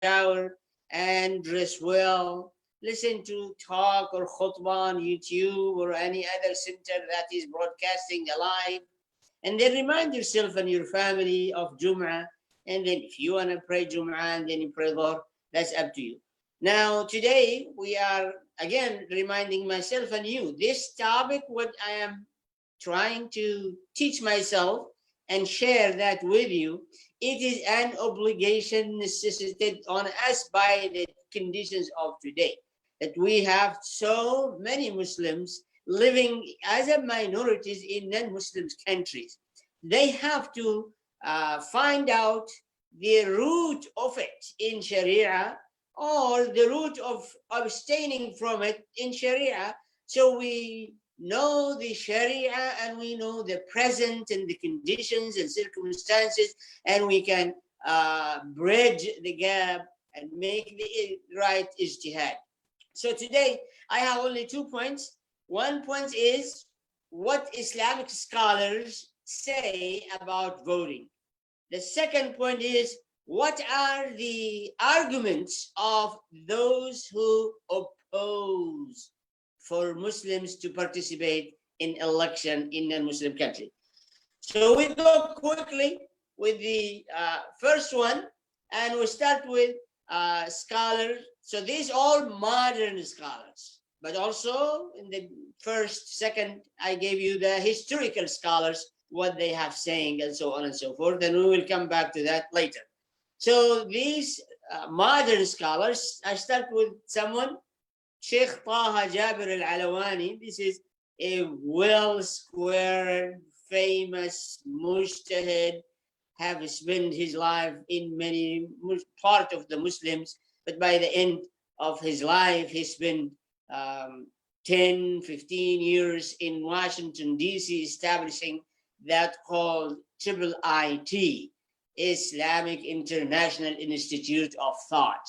shower and dress well. Listen to talk or khutbah on YouTube or any other center that is broadcasting alive. And then remind yourself and your family of Jum'ah. And then if you want to pray Jum'ah and then you pray Dhuhr, that's up to you. Now, today we are again reminding myself and you this topic, what I am trying to teach myself and share that with you. It is an obligation necessitated on us by the conditions of today, that we have so many Muslims living as a minorities in non-Muslim countries. They have to find out the root of it in Sharia, or the root of abstaining from it in Sharia. So we know the Sharia and we know the present and the conditions and circumstances, and we can bridge the gap and make the right ijtihad. So today I have only 2 points. One point is what Islamic scholars say about voting. The second point is what are the arguments of those who oppose for Muslims to participate in election in a Muslim country. So we go quickly with the first one, and we start with scholars. So these all modern scholars, but also in the first, second, I gave you the historical scholars, what they have saying and so on and so forth, and we will come back to that later. So these modern scholars, I start with someone, Sheikh Taha Jabir al-Alawani. This is a well-squared, famous mujtahid, have spent his life in many part of the Muslims, but by the end of his life, he spent 10, 15 years in Washington, D.C., establishing that called sh.IT, Islamic International Institute of Thought.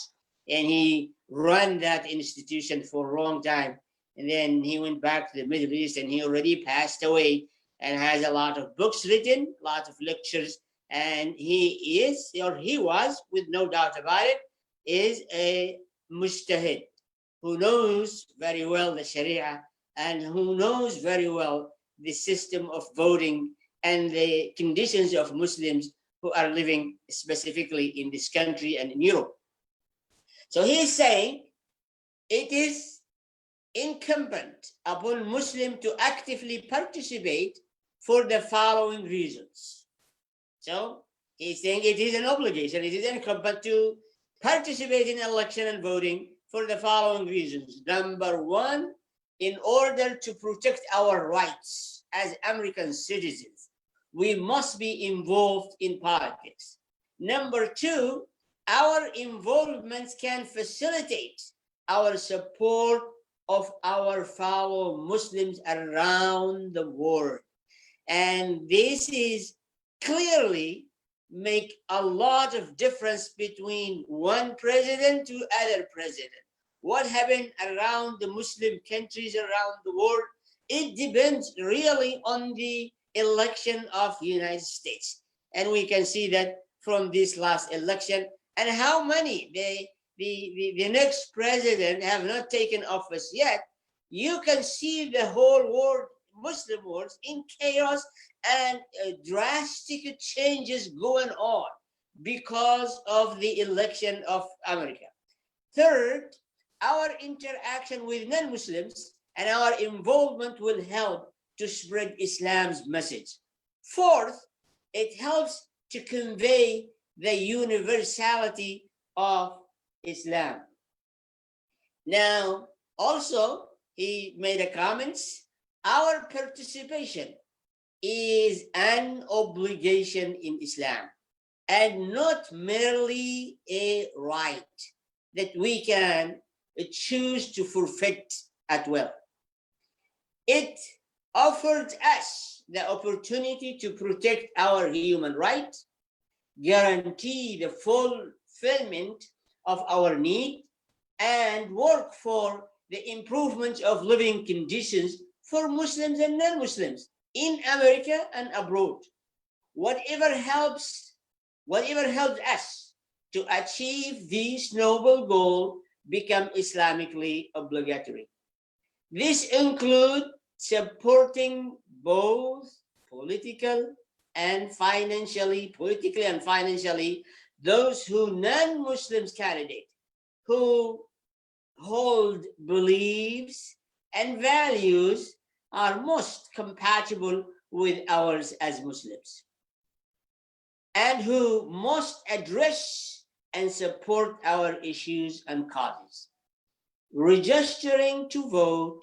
And he ran that institution for a long time. And then he went back to the Middle East, and he already passed away and has a lot of books written, a lot of lectures. And he is, or he was, with no doubt about it, is a mujtahid who knows very well the Sharia and who knows very well the system of voting and the conditions of Muslims who are living specifically in this country and in Europe. So he is saying it is incumbent upon Muslim to actively participate for the following reasons. So he's saying it is an obligation, it is incumbent to participate in election and voting for the following reasons. Number one, in order to protect our rights as American citizens, we must be involved in politics. Number two, our involvement can facilitate our support of our fellow Muslims around the world. And this is clearly make a lot of difference between one president to other president. What happened around the Muslim countries around the world, it depends really on the election of the United States. And we can see that from this last election, and how many the next president have not taken office yet. You can see the whole world, Muslim world, in chaos and drastic changes going on because of the election of America. Third, our interaction with non-Muslims and our involvement will help to spread Islam's message. Fourth, it helps to convey the universality of Islam. Now, also, he made a comment, our participation is an obligation in Islam and not merely a right that we can choose to forfeit at will. It offered us the opportunity to protect our human rights, guarantee the fulfillment of our need, and work for the improvement of living conditions for Muslims and non-Muslims in America and abroad. Whatever helps us to achieve this noble goal become Islamically obligatory. This includes supporting both politically and financially, those who non-Muslims candidate who hold beliefs and values are most compatible with ours as Muslims, and who most address and support our issues and causes. Registering to vote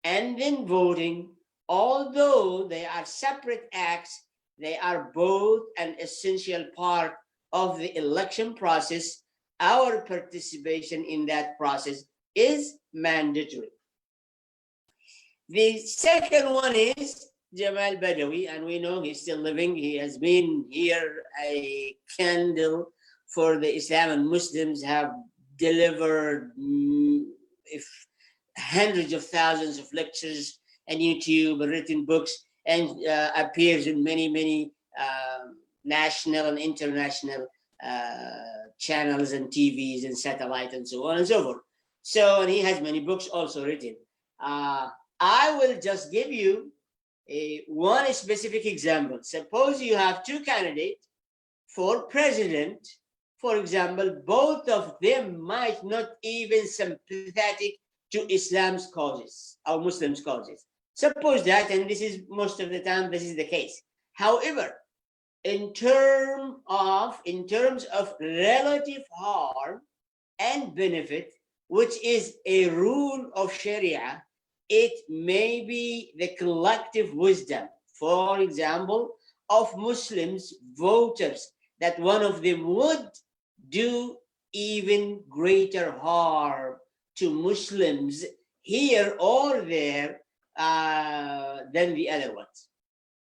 and then voting, although they are separate acts, they are both an essential part of the election process. Our participation in that process is mandatory. The second one is Jamal Badawi, and we know he's still living. He has been here a candle for the Islam, and Muslims have delivered if hundreds of thousands of lectures and YouTube and written books, and appears in many national and international channels and TVs and satellite and so on and so forth. So, and he has many books also written. I will just give you one specific example. Suppose you have two candidates for president. For example, both of them might not even sympathetic to Islam's causes or Muslims' causes. Suppose that, and this is most of the time, this is the case. However, in terms of relative harm and benefit, which is a rule of Sharia, it may be the collective wisdom, for example, of Muslims voters, that one of them would do even greater harm to Muslims here or there than the other ones.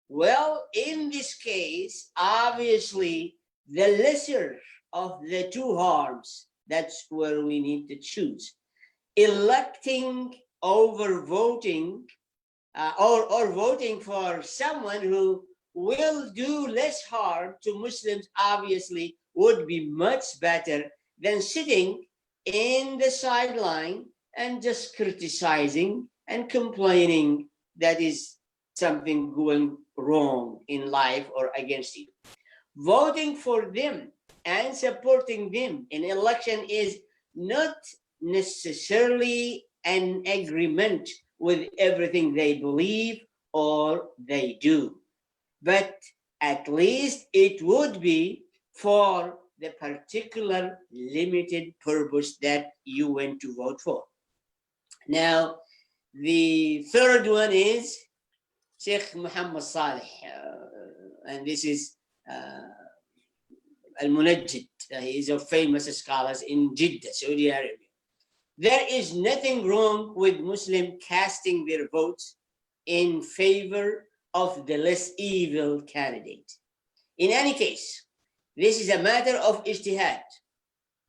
Well, in this case, obviously, the lesser of the two harms, that's where we need to choose. Electing over voting or voting for someone who will do less harm to Muslims obviously would be much better than sitting in the sideline and just criticizing and complaining that is something going wrong in life or against you. Voting for them and supporting them in election is not necessarily an agreement with everything they believe or they do, but at least it would be for the particular limited purpose that you went to vote for. Now, the third one is Sheikh Muhammad Saleh, and this is Al-Munajjid. He is a famous scholar in Jeddah, Saudi Arabia. There is nothing wrong with Muslims casting their votes in favor of the less evil candidate. In any case, this is a matter of ijtihad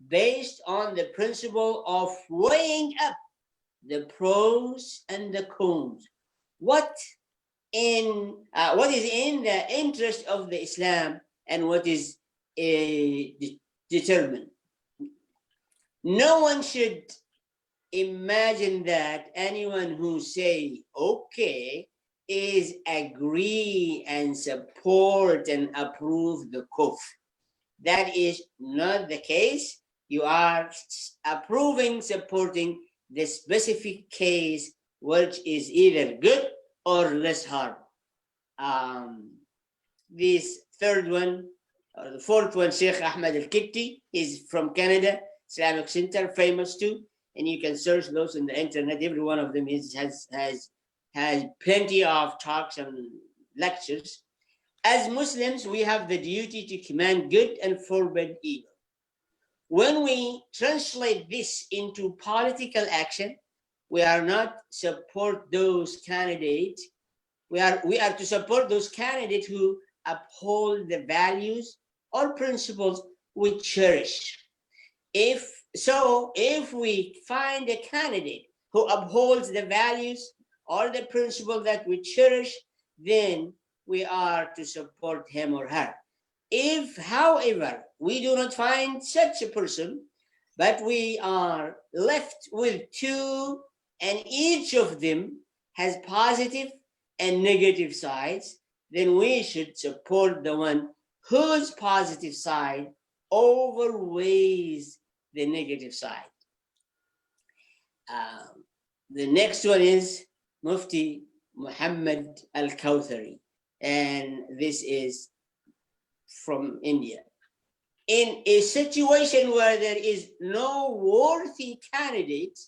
based on the principle of weighing up the pros and the cons. What is in the interest of the Islam and what is determined. No one should imagine that anyone who say okay is agree and support and approve the kufr. That is not the case. You are approving, supporting the specific case which is either good or less harm. This third one, or the fourth one, Sheikh Ahmed Al-Kitti, is from Canada, Islamic Center, famous too, and you can search those on the internet. Every one of them has plenty of talks and lectures. As Muslims, we have the duty to command good and forbid evil. When we translate this into political action, we are not support those candidates. We are to support those candidates who uphold the values or principles we cherish. If we find a candidate who upholds the values or the principle that we cherish, then we are to support him or her. If, however, we do not find such a person, but we are left with two, and each of them has positive and negative sides, then we should support the one whose positive side overweighs the negative side. The next one is Mufti Muhammad Al-Kawthari, and this is from India. In a situation where there is no worthy candidate,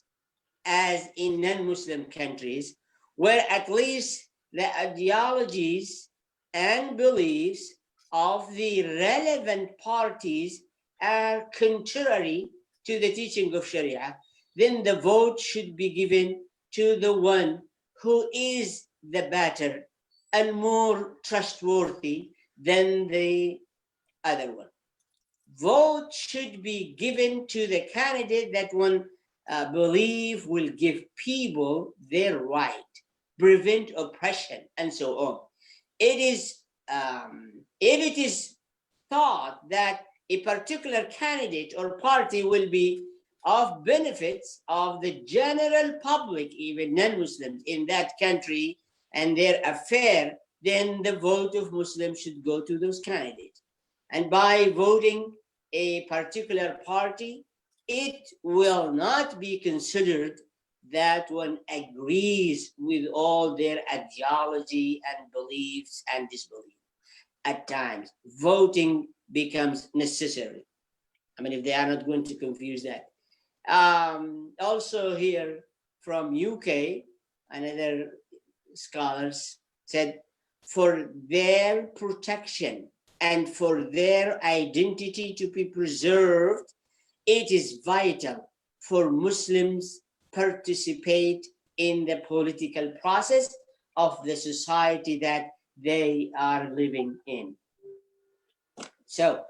as in non-Muslim countries, where at least the ideologies and beliefs of the relevant parties are contrary to the teaching of Sharia, then the vote should be given to the one who is the better and more trustworthy than the other one. Vote should be given to the candidate that one believe will give people their right, prevent oppression, and so on. It is, if it is thought that a particular candidate or party will be of benefits of the general public, even non-Muslims in that country and their affair, then the vote of Muslims should go to those candidates. And by voting a particular party, it will not be considered that one agrees with all their ideology and beliefs and disbelief. At times, voting becomes necessary. I mean, if they are not going to confuse that. Also here from UK, another scholars said, for their protection and for their identity to be preserved, it is vital for Muslims participate in the political process of the society that they are living in. So,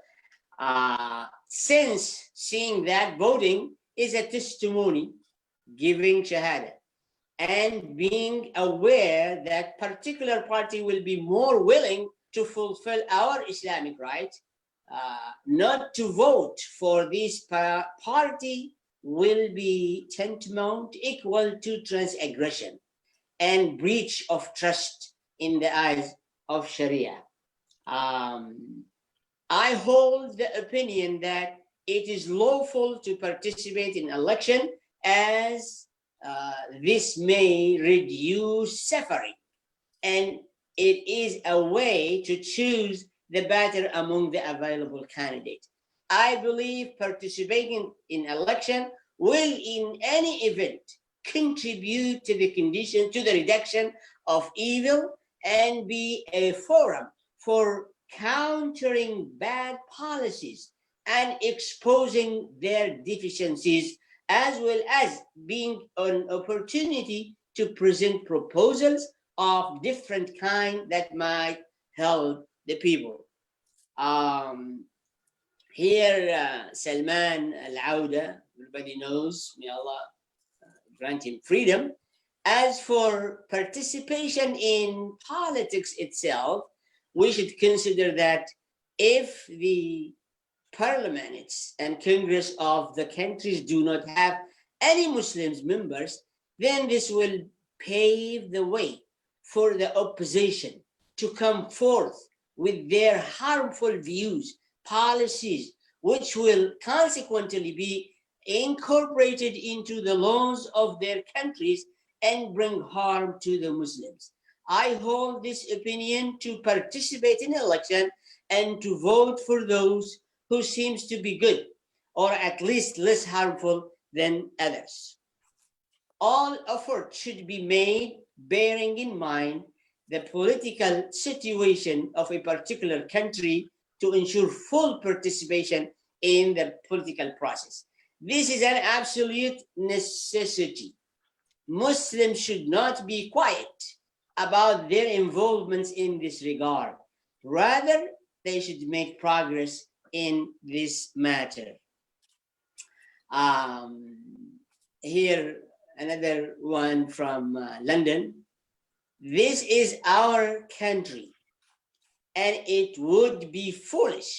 since seeing that voting is a testimony, giving shahada, and being aware that particular party will be more willing to fulfill our Islamic right, not to vote for this party will be tantamount equal to transgression and breach of trust in the eyes of Sharia. I hold the opinion that it is lawful to participate in election as this may reduce suffering, and it is a way to choose the better among the available candidates. I believe participating in election will in any event contribute to the condition, to the reduction of evil, and be a forum for countering bad policies and exposing their deficiencies, as well as being an opportunity to present proposals of different kind that might help the people. Here, Salman Al-Auda, everybody knows, may Allah grant him freedom. As for participation in politics itself, we should consider that if the parliaments and Congress of the countries do not have any Muslims members, then this will pave the way for the opposition to come forth with their harmful views, policies, which will consequently be incorporated into the laws of their countries and bring harm to the Muslims. I hold this opinion to participate in election and to vote for those who seems to be good, or at least less harmful than others. All effort should be made bearing in mind the political situation of a particular country to ensure full participation in the political process. This is an absolute necessity. Muslims should not be quiet about their involvements in this regard. Rather, they should make progress in this matter. Here, another one from London. This is our country, and it would be foolish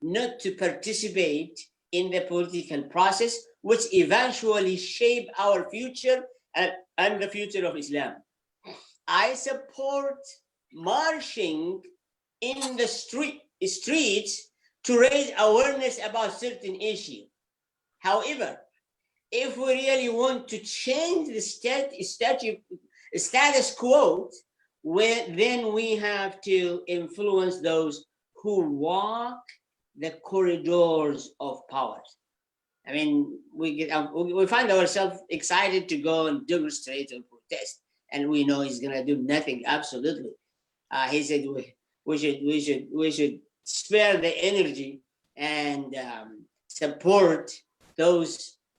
not to participate in the political process which eventually shape our future and the future of Islam. I support marching in the streets to raise awareness about certain issues. However, if we really want to change the status quo, then we have to influence those who walk the corridors of power. I mean, we find ourselves excited to go and demonstrate or protest, and we know he's gonna do nothing. Absolutely, he said we should spare the energy and support those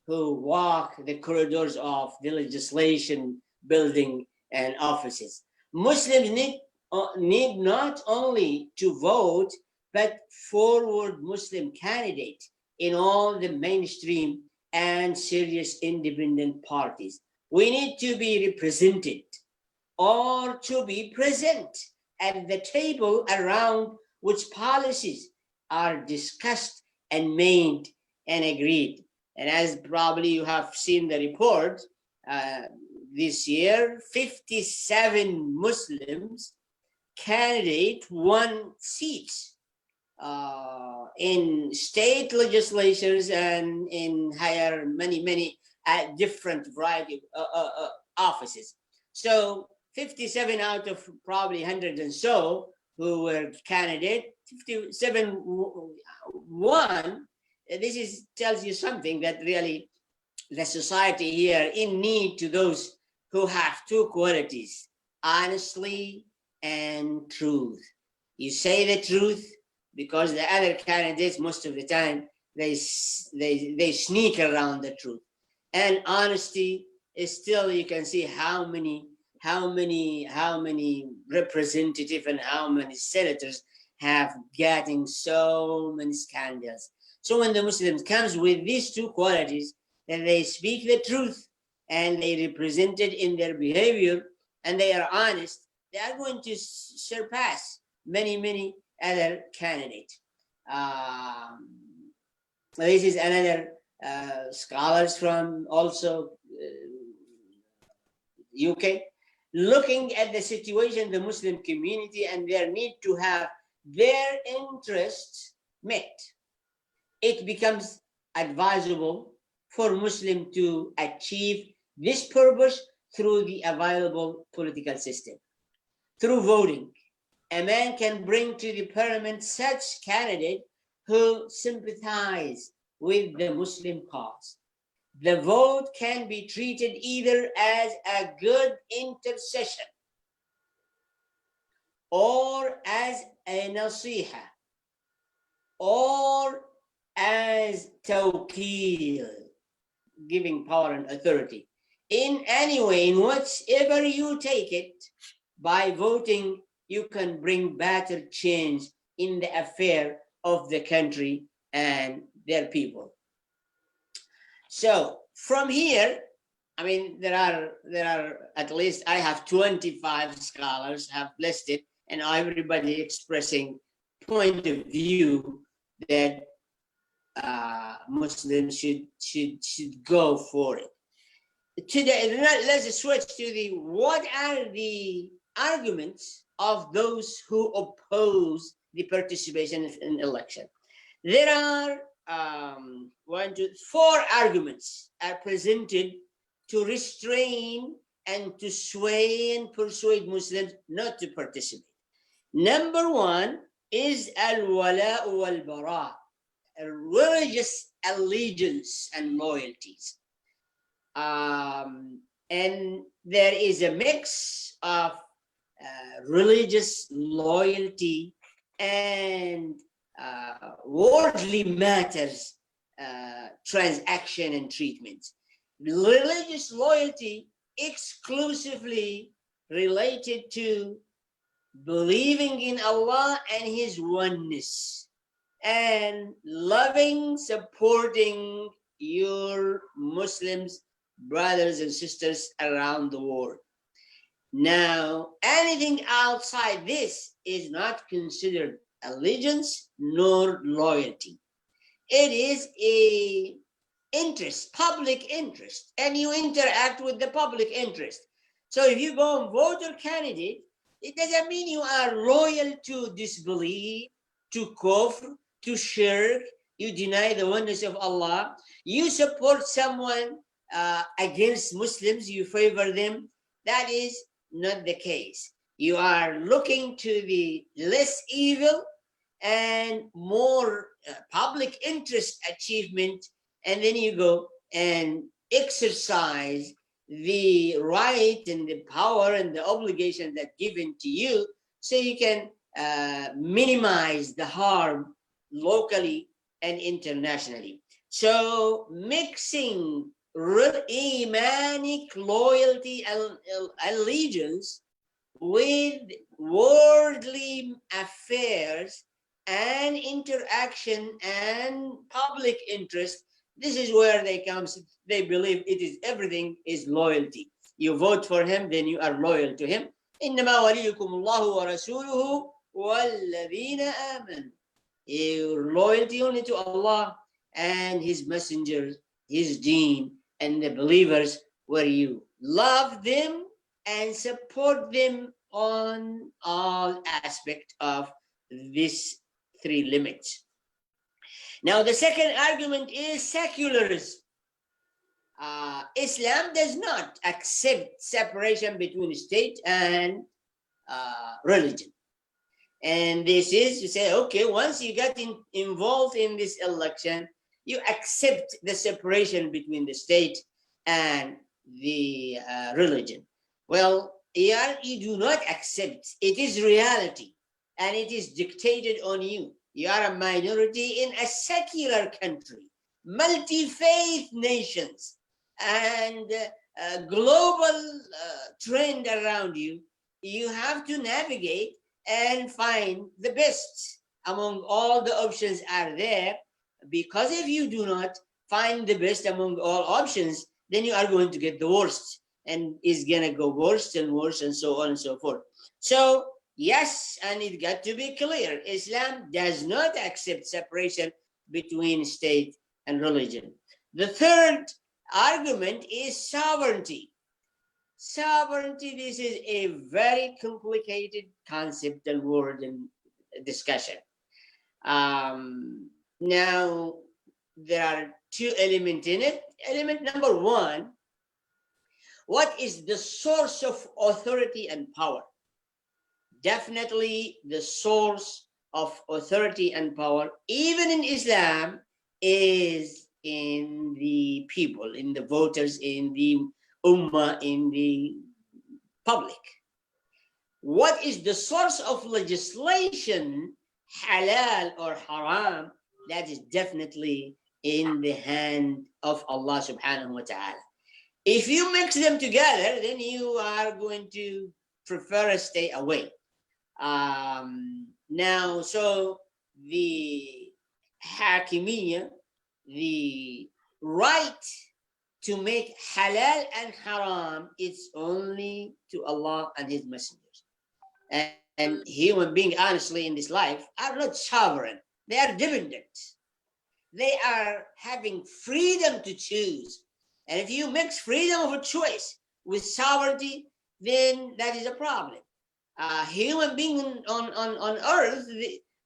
who walk the corridors of the legislation building and offices. Muslims need not only to vote, but forward Muslim candidate in all the mainstream and serious independent parties. We need to be represented or to be present at the table around which policies are discussed and made and agreed. And as probably you have seen the report, this year, 57 Muslims candidate won seats in state legislatures and in higher many different variety of offices. So 57 out of probably 100 and so who were candidate, 57 won. This tells you something that really the society here in need to those who have two qualities, honesty and truth. You say the truth because the other candidates most of the time they sneak around the truth. And honesty is still, you can see how many representatives and how many senators have gotten so many scandals. So when the Muslims comes with these two qualities, that they speak the truth and they represent it in their behavior and they are honest, they are going to surpass many other candidates. This is another scholars from also UK, looking at the situation, the Muslim community and their need to have their interests met. It becomes advisable for Muslims to achieve this purpose through the available political system. Through voting, a man can bring to the parliament such candidate who sympathize with the Muslim cause. The vote can be treated either as a good intercession or as a nasiha or as tawqeel, giving power and authority. In any way, in whatever you take it, by voting, you can bring better change in the affair of the country and their people. So from here, I mean, there are at least, I have 25 scholars have listed, and everybody expressing point of view that Muslims should go for it. Today, let's switch to what are the arguments of those who oppose the participation in election. There are 4 arguments are presented to restrain and to sway and persuade Muslims not to participate. Number 1 is al-wala wal-bara, religious allegiance and loyalties. And there is a mix of religious loyalty and worldly matters, transaction and treatment. Religious loyalty exclusively related to believing in Allah and His oneness and loving, supporting your Muslims brothers and sisters around the world. Now, anything outside this is not considered allegiance nor loyalty. It is a interest, public interest, and you interact with the public interest. So if you go and vote your candidate, it doesn't mean you are loyal to disbelief, to kufr, to shirk. You deny the oneness of Allah. You support someone against Muslims. You favor them. That is not the case. You are looking to the less evil and more public interest achievement, and then you go and exercise the right and the power and the obligation that given to you, so you can minimize the harm locally and internationally. So mixing imanic loyalty and allegiance with worldly affairs and interaction and public interest, this is where they believe it is everything is loyalty. You vote for him, then you are loyal to him. إنما وليكم الله ورسوله والذين آمنوا. Your loyalty only to Allah and His messengers, His deen, and the believers, where you love them and support them on all aspects of these three limits. Now, the second argument is secularism. Islam does not accept separation between state and religion. And this is, you say, okay, once you get involved in this election, you accept the separation between the state and the religion. Well, here you do not accept. It is reality, and it is dictated on you. You are a minority in a secular country, multi-faith nations, and a global trend around you. You have to navigate and find the best among all the options are there, because if you do not find the best among all options, then you are going to get the worst, and it's gonna go worse and worse, and so on and so forth. So yes, and it got to be clear, Islam does not accept separation between state and religion. The third argument is sovereignty. Sovereignty, this is a very complicated concept and word and discussion. Now, there are two elements in it. Element number one, what is the source of authority and power? Definitely the source of authority and power, even in Islam, is in the people, in the voters, in the ummah, in the public. What is the source of legislation, halal or haram? That is definitely in the hand of Allah subhanahu wa ta'ala. If you mix them together, then you are going to prefer to stay away. Now, so the hakimiyya, the right to make halal and haram, it's only to Allah and His messengers. And human beings, honestly, in this life, are not sovereign. They are dependent. They are having freedom to choose. And if you mix freedom of a choice with sovereignty, then that is a problem. Human being on earth,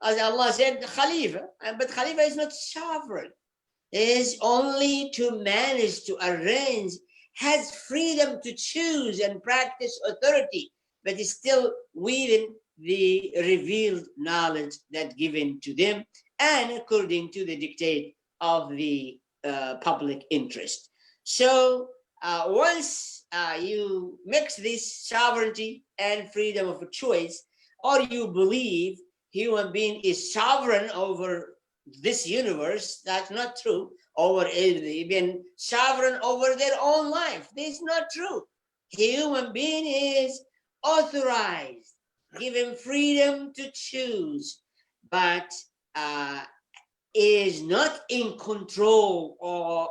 as Allah said, Khalifa, but Khalifa is not sovereign. It is only to manage, to arrange, has freedom to choose and practice authority, but is still within the revealed knowledge that given to them and according to the dictate of the public interest. So once you mix this sovereignty and freedom of choice, or you believe human being is sovereign over this universe, that's not true. Over even sovereign over their own life, this is not true. Human being is authorized, given freedom to choose, but is not in control of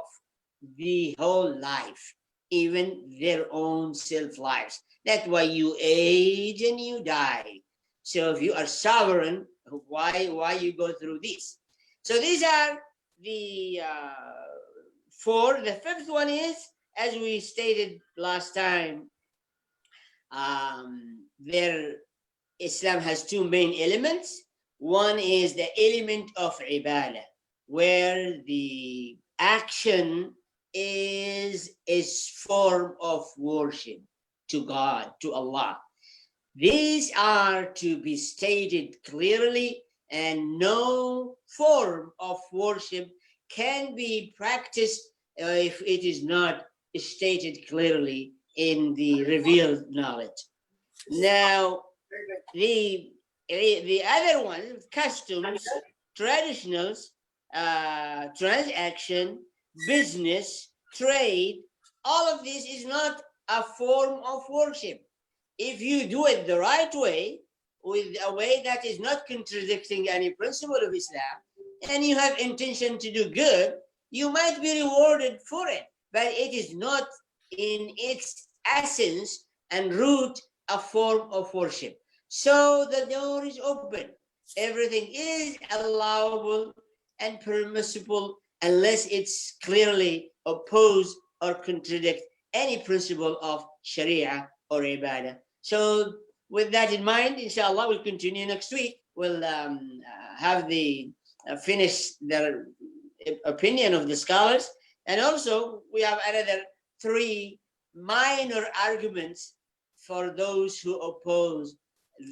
the whole life. even their own self-lives. That's why you age and you die. So if you are sovereign, why you go through this? So these are the four. The fifth one is, as we stated last time, there Islam has two main elements. One is the element of ibadah, where the action is a form of worship to God, to Allah. These are to be stated clearly, and no form of worship can be practiced if it is not stated clearly in the revealed knowledge. Now, the other one, customs, traditionals, transaction, business, trade, all of this is not a form of worship. If you do it the right way, with a way that is not contradicting any principle of Islam, and you have intention to do good, you might be rewarded for it, but it is not in its essence and root a form of worship. So the door is open. Everything is allowable and permissible unless it's clearly opposed or contradict any principle of Sharia or Ibadah. So with that in mind, inshallah, we'll continue next week. We'll have the finish the opinion of the scholars. And also we have another three minor arguments for those who oppose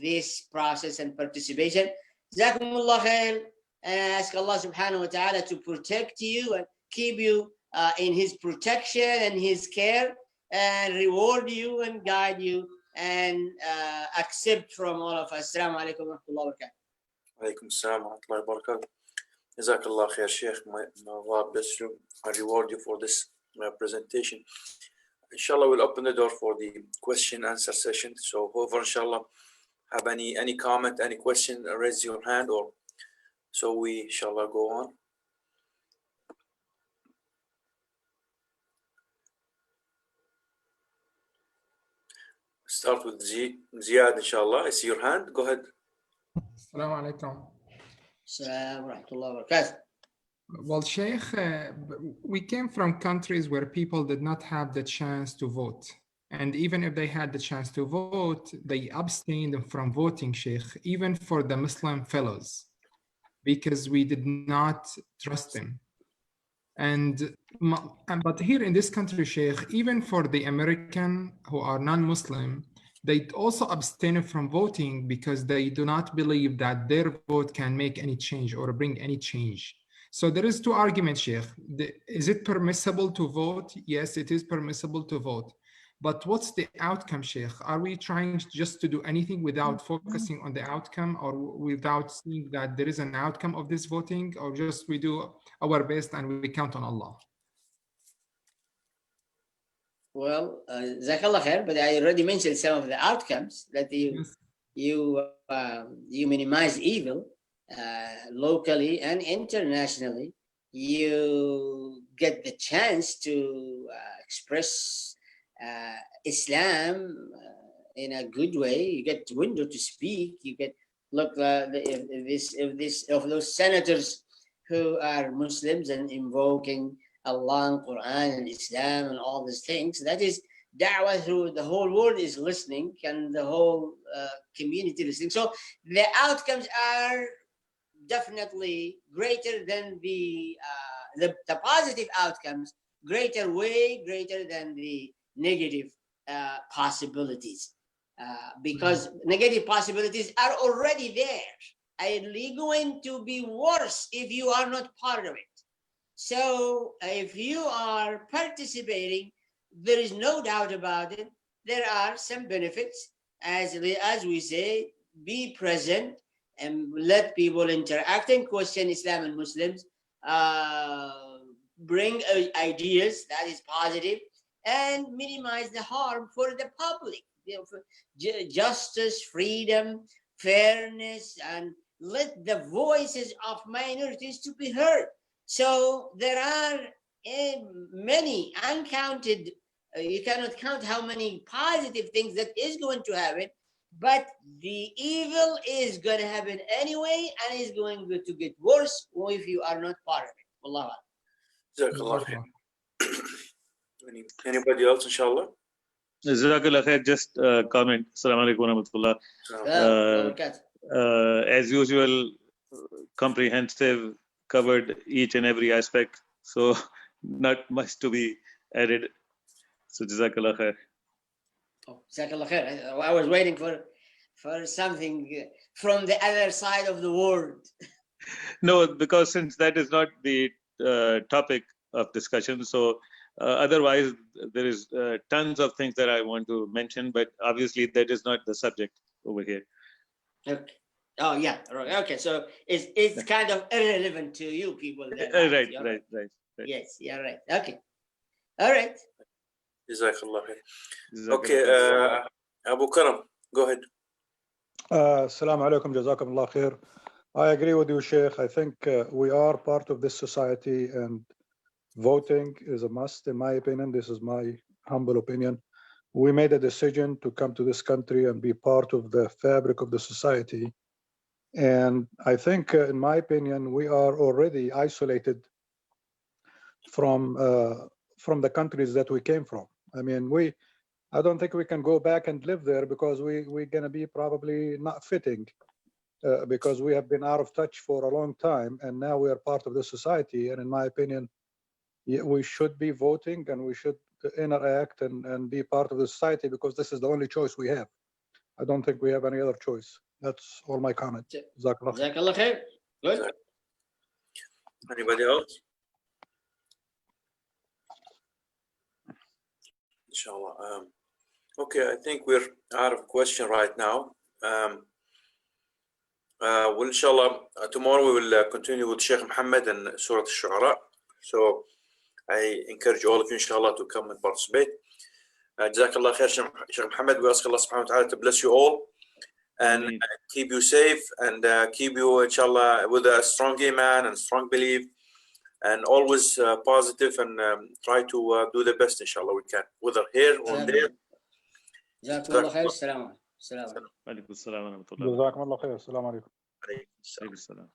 this process and participation. Jazakumullah khair. And I ask Allah subhanahu wa ta'ala to protect you and keep you in his protection and his care, and reward you and guide you and accept from all of us. Assalamu alaikum wa rahmatullahi wa barakatuh. Alaikum assalam wa rahmatullahi wa barakatuh. Jazakallah khair, Sheikh. May Allah bless you and reward you for this presentation. Inshallah, we'll open the door for the question answer session. So whoever, inshallah, have any comment, any question, raise your hand, or so we, inshallah, go on. Start with Ziad, inshallah. I see your hand. Go ahead. Assalamu alaikum. Assalamu rahmatullahi wa barakatuh. Well, Sheikh, we came from countries where people did not have the chance to vote. And even if they had the chance to vote, they abstained from voting, Sheikh, even for the Muslim fellows, because we did not trust them. But here in this country, Sheikh, even for the American who are non-Muslim, they also abstain from voting because they do not believe that their vote can make any change or bring any change. So there is two arguments, Sheikh. Is it permissible to vote? Yes, it is permissible to vote. But what's the outcome, Sheikh? Are we trying just to do anything without focusing on the outcome, or without seeing that there is an outcome of this voting, or just we do our best and we count on Allah? Well, Jazakallah khair, but I already mentioned some of the outcomes that you minimize evil locally and internationally. You get the chance to express Islam in a good way. You get the window to speak. You get if those senators who are Muslims and invoking Allah and Quran and Islam and all these things, that is da'wah through the whole world is listening, and the whole community listening. So the outcomes are definitely greater than the positive outcomes, way greater than the negative possibilities, because negative possibilities are already there, and it's going to be worse if you are not part of it. So if you are participating, there is no doubt about it. There are some benefits, as we say, be present and let people interact and question Islam and Muslims, bring ideas that is positive, and minimize the harm for the public. For justice, freedom, fairness, and let the voices of minorities to be heard. So there are many uncounted you cannot count how many positive things that is going to happen, but the evil is going to happen anyway, and is going to get worse if you are not part of it. Wallahu a'lam. Jazakallah khair. Anybody else, inshallah? Jazakallah khair. Just comment. Assalamu alaikum wa rahmatullah. As usual, comprehensive, covered each and every aspect. So not much to be added. So Jazakallah khair. Oh, Jazakallah khair. I was waiting for something from the other side of the world. No, because since that is not the topic of discussion, so otherwise there is tons of things that I want to mention, but obviously that is not the subject over here. Okay. Oh yeah. Right. Okay. So it's kind of irrelevant to you people. Then, Right. Yes. Yeah. Right. Okay. All right. Jazakallah khair. Okay, Abu Karam, go ahead. Assalamu alaikum, jazakumullah khair. I agree with you, Sheikh. I think we are part of this society, and voting is a must, in my opinion. This is my humble opinion. We made a decision to come to this country and be part of the fabric of the society. And I think, in my opinion, we are already isolated from the countries that we came from. I mean, I don't think we can go back and live there, because we're going to be probably not fitting, because we have been out of touch for a long time, and now we are part of the society. And in my opinion, we should be voting, and we should interact and be part of the society, because this is the only choice we have. I don't think we have any other choice. That's all my comment. Jazakallah khair. Good. Anybody else? Inshallah. Okay, I think we're out of question right now. Well, inshallah, tomorrow we will continue with Sheikh Muhammad and Surah Al-Shu'ara. So I encourage all of you, inshallah, to come and participate. Jazakallah khair, Sheikh Muhammad. We ask Allah subhanahu wa ta'ala to bless you all and keep you safe, and keep you, inshallah, with a strong iman and strong belief, and always positive, and try to do the best, inshallah, we can, whether here or there. Jazakallah khair. Assalamu alaikum. Alaikum assalam wa rahmatullah. Jazakumullah khair. Assalamu alaikum. Alaikum assalam.